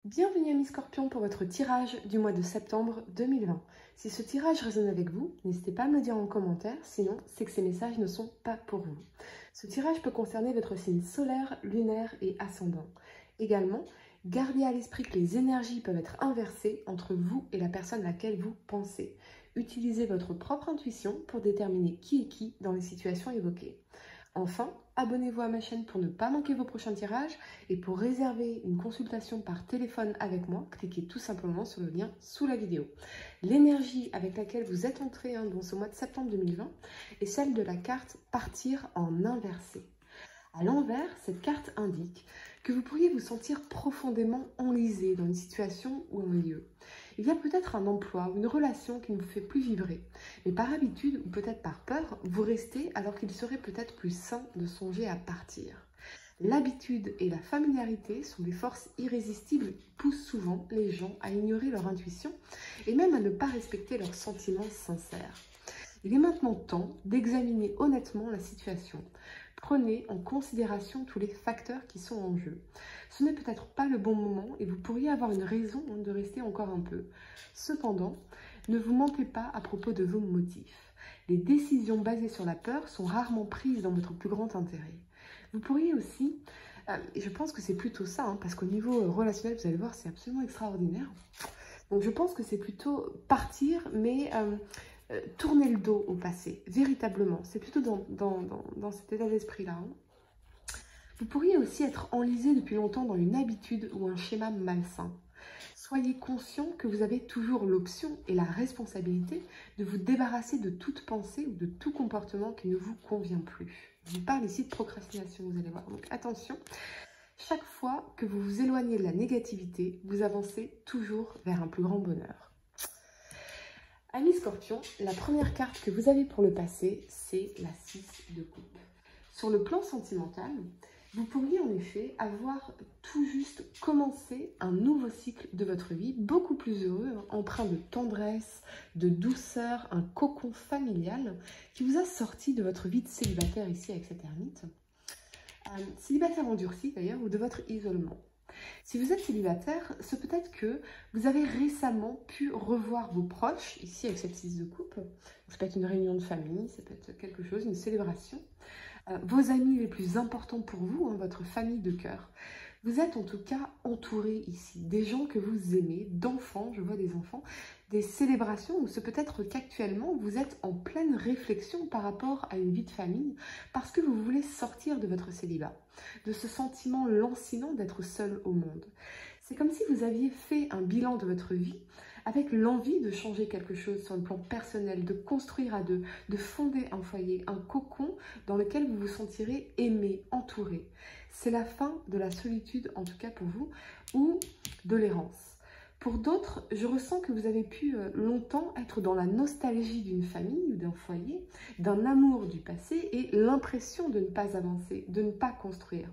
Bienvenue amis Scorpions pour votre tirage du mois de septembre 2020. Si ce tirage résonne avec vous, n'hésitez pas à me le dire en commentaire, sinon c'est que ces messages ne sont pas pour vous. Ce tirage peut concerner votre signe solaire, lunaire et ascendant. Également, gardez à l'esprit que les énergies peuvent être inversées entre vous et la personne à laquelle vous pensez. Utilisez votre propre intuition pour déterminer qui est qui dans les situations évoquées. Enfin, abonnez-vous à ma chaîne pour ne pas manquer vos prochains tirages et pour réserver une consultation par téléphone avec moi, cliquez tout simplement sur le lien sous la vidéo. L'énergie avec laquelle vous êtes entré dans ce mois de septembre 2020 est celle de la carte Partir en inversé. À l'envers, cette carte indique que vous pourriez vous sentir profondément enlisé dans une situation ou un lieu. Il y a peut-être un emploi ou une relation qui ne vous fait plus vibrer, mais par habitude ou peut-être par peur, vous restez alors qu'il serait peut-être plus sain de songer à partir. L'habitude et la familiarité sont des forces irrésistibles qui poussent souvent les gens à ignorer leur intuition et même à ne pas respecter leurs sentiments sincères. Il est maintenant temps d'examiner honnêtement la situation. Prenez en considération tous les facteurs qui sont en jeu. Ce n'est peut-être pas le bon moment et vous pourriez avoir une raison de rester encore un peu. Cependant, ne vous mentez pas à propos de vos motifs. Les décisions basées sur la peur sont rarement prises dans votre plus grand intérêt. Vous pourriez aussi, et je pense que c'est plutôt ça, parce qu'au niveau relationnel, vous allez voir, c'est absolument extraordinaire. Donc je pense que c'est plutôt partir, mais tourner le dos au passé, véritablement. C'est plutôt dans cet état d'esprit-là. Vous pourriez aussi être enlisé depuis longtemps dans une habitude ou un schéma malsain. Soyez conscient que vous avez toujours l'option et la responsabilité de vous débarrasser de toute pensée ou de tout comportement qui ne vous convient plus. Je parle ici de procrastination, vous allez voir. Donc attention, chaque fois que vous vous éloignez de la négativité, vous avancez toujours vers un plus grand bonheur. Amis Scorpion, la première carte que vous avez pour le passé, c'est la 6 de coupe. Sur le plan sentimental, vous pourriez en effet avoir tout juste commencé un nouveau cycle de votre vie, beaucoup plus heureux, empreint de tendresse, de douceur, un cocon familial qui vous a sorti de votre vie de célibataire ici avec cette ermite. Célibataire endurci d'ailleurs, ou de votre isolement. Si vous êtes célibataire, c'est peut-être que vous avez récemment pu revoir vos proches, ici avec cette 6 de coupe. Ça peut être une réunion de famille, ça peut être quelque chose, une célébration. Vos amis les plus importants pour vous, votre famille de cœur. Vous êtes en tout cas entouré ici, des gens que vous aimez, d'enfants, je vois des enfants, des célébrations, ou c'est peut-être qu'actuellement vous êtes en pleine réflexion par rapport à une vie de famille, parce que vous voulez sortir de votre célibat, de ce sentiment lancinant d'être seul au monde. C'est comme si vous aviez fait un bilan de votre vie, avec l'envie de changer quelque chose sur le plan personnel, de construire à deux, de fonder un foyer, un cocon dans lequel vous vous sentirez aimé, entouré. C'est la fin de la solitude, en tout cas pour vous, ou de l'errance. Pour d'autres, je ressens que vous avez pu longtemps être dans la nostalgie d'une famille ou d'un foyer, d'un amour du passé et l'impression de ne pas avancer, de ne pas construire.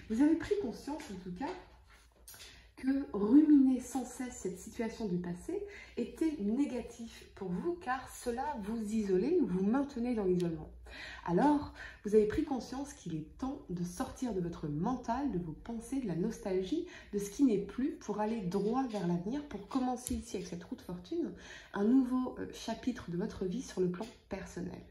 Vous avez pris conscience, en tout cas, que ruminer sans cesse cette situation du passé était négatif pour vous car cela vous isolait ou vous maintenait dans l'isolement. Alors, vous avez pris conscience qu'il est temps de sortir de votre mental, de vos pensées, de la nostalgie, de ce qui n'est plus pour aller droit vers l'avenir, pour commencer ici avec cette roue de fortune, un nouveau chapitre de votre vie sur le plan personnel.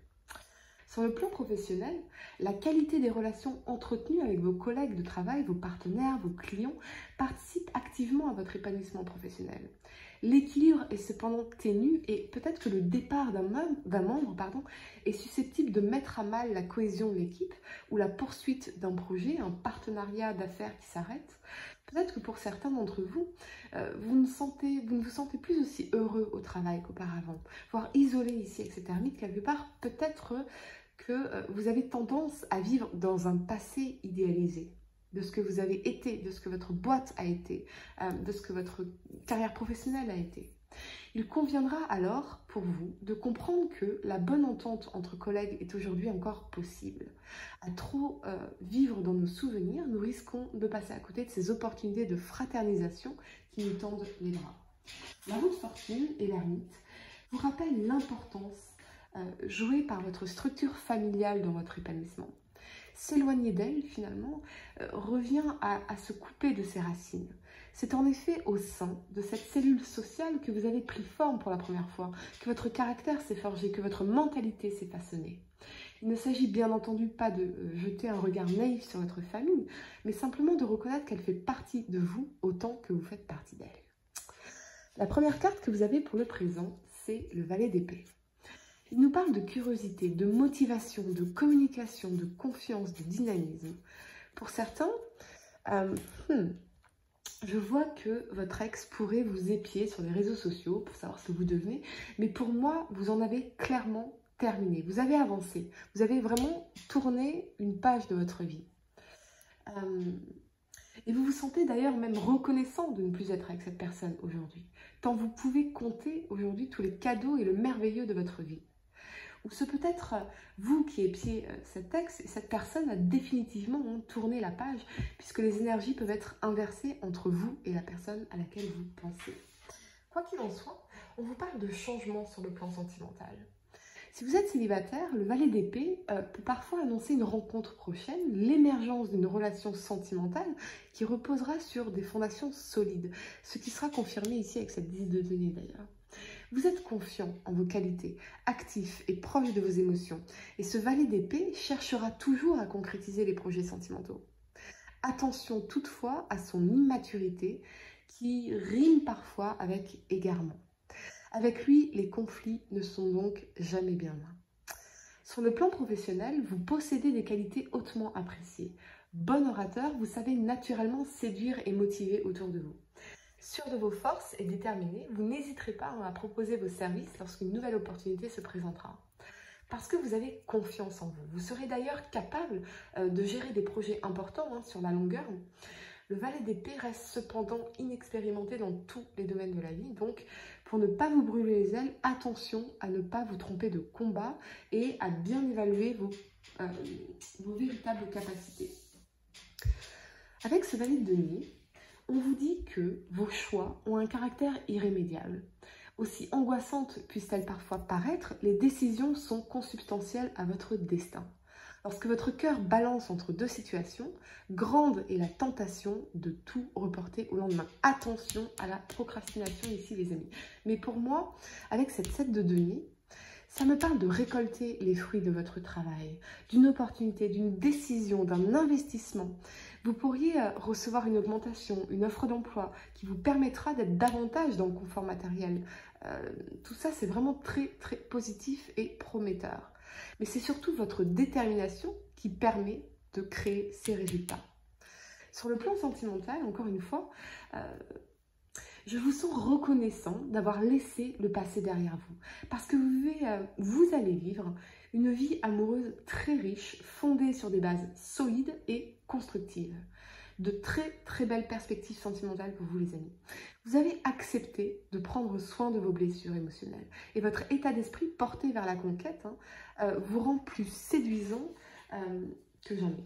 Sur le plan professionnel, la qualité des relations entretenues avec vos collègues de travail, vos partenaires, vos clients participe activement à votre épanouissement professionnel. L'équilibre est cependant ténu et peut-être que le départ d'un membre est susceptible de mettre à mal la cohésion de l'équipe ou la poursuite d'un projet, un partenariat d'affaires qui s'arrête. Peut-être que pour certains d'entre vous, vous ne vous sentez plus aussi heureux au travail qu'auparavant, voire isolé ici avec cette ermite quelque part, peut-être que vous avez tendance à vivre dans un passé idéalisé, de ce que vous avez été, de ce que votre boîte a été, de ce que votre carrière professionnelle a été. Il conviendra alors pour vous de comprendre que la bonne entente entre collègues est aujourd'hui encore possible. À trop vivre dans nos souvenirs, nous risquons de passer à côté de ces opportunités de fraternisation qui nous tendent les bras. La roue de fortune et l'ermite vous rappellent l'importance jouée par votre structure familiale dans votre épanouissement. S'éloigner d'elle, finalement, revient à se couper de ses racines. C'est en effet au sein de cette cellule sociale que vous avez pris forme pour la première fois, que votre caractère s'est forgé, que votre mentalité s'est façonnée. Il ne s'agit bien entendu pas de jeter un regard naïf sur votre famille, mais simplement de reconnaître qu'elle fait partie de vous autant que vous faites partie d'elle. La première carte que vous avez pour le présent, c'est le valet d'épée. Il nous parle de curiosité, de motivation, de communication, de confiance, de dynamisme. Pour certains, je vois que votre ex pourrait vous épier sur les réseaux sociaux pour savoir ce que vous devenez, mais pour moi, vous en avez clairement terminé. Vous avez avancé, vous avez vraiment tourné une page de votre vie. Et vous vous sentez d'ailleurs même reconnaissant de ne plus être avec cette personne aujourd'hui, tant vous pouvez compter aujourd'hui tous les cadeaux et le merveilleux de votre vie. Ou ce peut être vous qui épiez cet ex, et cette personne a définitivement tourné la page, puisque les énergies peuvent être inversées entre vous et la personne à laquelle vous pensez. Quoi qu'il en soit, on vous parle de changement sur le plan sentimental. Si vous êtes célibataire, le valet d'épée peut parfois annoncer une rencontre prochaine, l'émergence d'une relation sentimentale qui reposera sur des fondations solides, ce qui sera confirmé ici avec cette 10 de denier d'ailleurs. Vous êtes confiant en vos qualités, actif et proche de vos émotions, et ce valet d'épée cherchera toujours à concrétiser les projets sentimentaux. Attention toutefois à son immaturité qui rime parfois avec égarement. Avec lui, les conflits ne sont donc jamais bien loin. Sur le plan professionnel, vous possédez des qualités hautement appréciées. Bon orateur, vous savez naturellement séduire et motiver autour de vous. Sûr de vos forces et déterminé, vous n'hésiterez pas à proposer vos services lorsqu'une nouvelle opportunité se présentera. Parce que vous avez confiance en vous. Vous serez d'ailleurs capable de gérer des projets importants sur la longueur. Le valet d'épée reste cependant inexpérimenté dans tous les domaines de la vie. Donc, pour ne pas vous brûler les ailes, attention à ne pas vous tromper de combat et à bien évaluer vos véritables capacités. Avec ce valet de denier, on vous dit que vos choix ont un caractère irrémédiable. Aussi angoissantes puissent-elles parfois paraître, les décisions sont consubstantielles à votre destin. Lorsque votre cœur balance entre deux situations, grande est la tentation de tout reporter au lendemain. Attention à la procrastination ici les amis. Mais pour moi, avec cette 7 de denier, ça me parle de récolter les fruits de votre travail, d'une opportunité, d'une décision, d'un investissement. Vous pourriez recevoir une augmentation, une offre d'emploi qui vous permettra d'être davantage dans le confort matériel. Tout ça, c'est vraiment très, très positif et prometteur. Mais c'est surtout votre détermination qui permet de créer ces résultats. Sur le plan sentimental, encore une fois, je vous sens reconnaissant d'avoir laissé le passé derrière vous. Parce que vous allez vivre une vie amoureuse très riche, fondée sur des bases solides et constructives. De très très belles perspectives sentimentales pour vous les amis. Vous avez accepté de prendre soin de vos blessures émotionnelles. Et votre état d'esprit porté vers la conquête vous rend plus séduisant que jamais.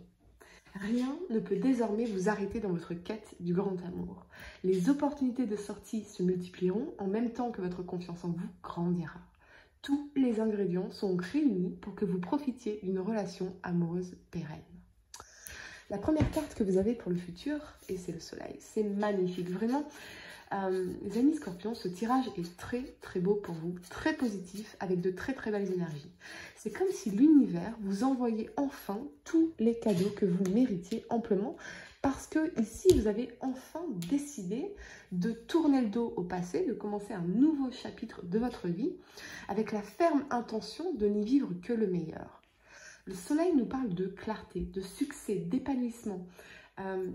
Rien ne peut désormais vous arrêter dans votre quête du grand amour. Les opportunités de sortie se multiplieront en même temps que votre confiance en vous grandira. Tous les ingrédients sont réunis pour que vous profitiez d'une relation amoureuse pérenne. La première carte que vous avez pour le futur, et c'est le soleil, c'est magnifique, vraiment. Les amis scorpions, ce tirage est très très beau pour vous, très positif, avec de très très belles énergies. C'est comme si l'univers vous envoyait enfin tous les cadeaux que vous méritiez amplement, parce que ici vous avez enfin décidé de tourner le dos au passé, de commencer un nouveau chapitre de votre vie, avec la ferme intention de n'y vivre que le meilleur. Le soleil nous parle de clarté, de succès, d'épanouissement,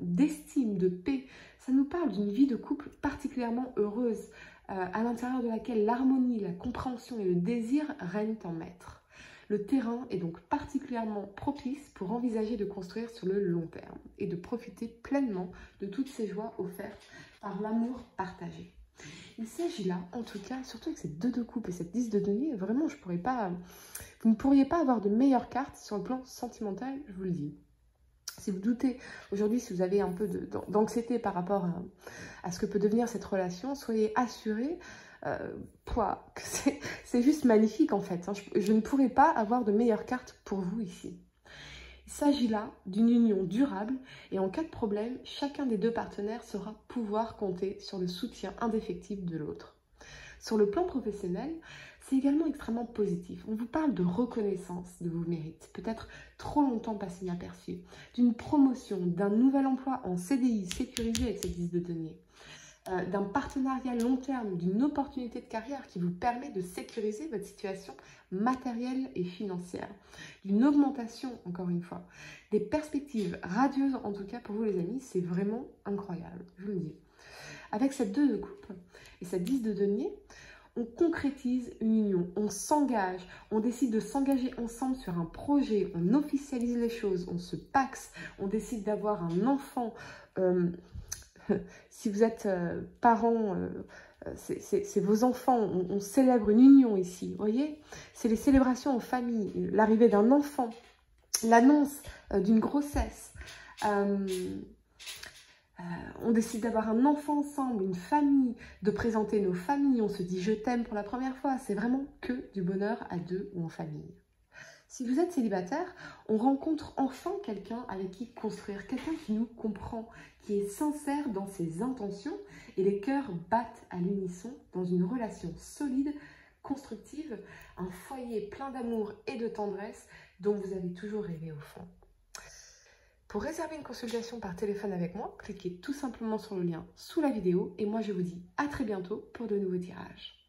d'estime, de paix. Ça nous parle d'une vie de couple particulièrement heureuse, à l'intérieur de laquelle l'harmonie, la compréhension et le désir règnent en maître. Le terrain est donc particulièrement propice pour envisager de construire sur le long terme et de profiter pleinement de toutes ces joies offertes par l'amour partagé. Il s'agit là, en tout cas, surtout avec cette 2 de coupe et cette 10 de denier, vraiment, vous ne pourriez pas avoir de meilleures cartes sur le plan sentimental, je vous le dis. Si vous doutez aujourd'hui, si vous avez un peu d'anxiété par rapport à ce que peut devenir cette relation, soyez assurés que c'est juste magnifique en fait. Je ne pourrais pas avoir de meilleures cartes pour vous ici. Il s'agit là d'une union durable et en cas de problème, chacun des deux partenaires saura pouvoir compter sur le soutien indéfectible de l'autre. Sur le plan professionnel, c'est également extrêmement positif. On vous parle de reconnaissance de vos mérites, peut-être trop longtemps passés inaperçus, d'une promotion, d'un nouvel emploi en CDI sécurisé avec cette 10 de denier, d'un partenariat long terme, d'une opportunité de carrière qui vous permet de sécuriser votre situation matérielle et financière, d'une augmentation, encore une fois, des perspectives radieuses en tout cas pour vous les amis, c'est vraiment incroyable, je vous le dis. Avec cette 2 de coupe et cette 10 de denier, on concrétise une union, on s'engage, on décide de s'engager ensemble sur un projet, on officialise les choses, on se paxe, on décide d'avoir un enfant. Si vous êtes parents, c'est vos enfants, on célèbre une union ici, vous voyez? C'est les célébrations en famille, l'arrivée d'un enfant, l'annonce d'une grossesse. On décide d'avoir un enfant ensemble, une famille, de présenter nos familles, on se dit je t'aime pour la première fois. C'est vraiment que du bonheur à deux ou en famille. Si vous êtes célibataire, on rencontre enfin quelqu'un avec qui construire, quelqu'un qui nous comprend, qui est sincère dans ses intentions et les cœurs battent à l'unisson dans une relation solide, constructive, un foyer plein d'amour et de tendresse dont vous avez toujours rêvé au fond. Pour réserver une consultation par téléphone avec moi, cliquez tout simplement sur le lien sous la vidéo et moi je vous dis à très bientôt pour de nouveaux tirages.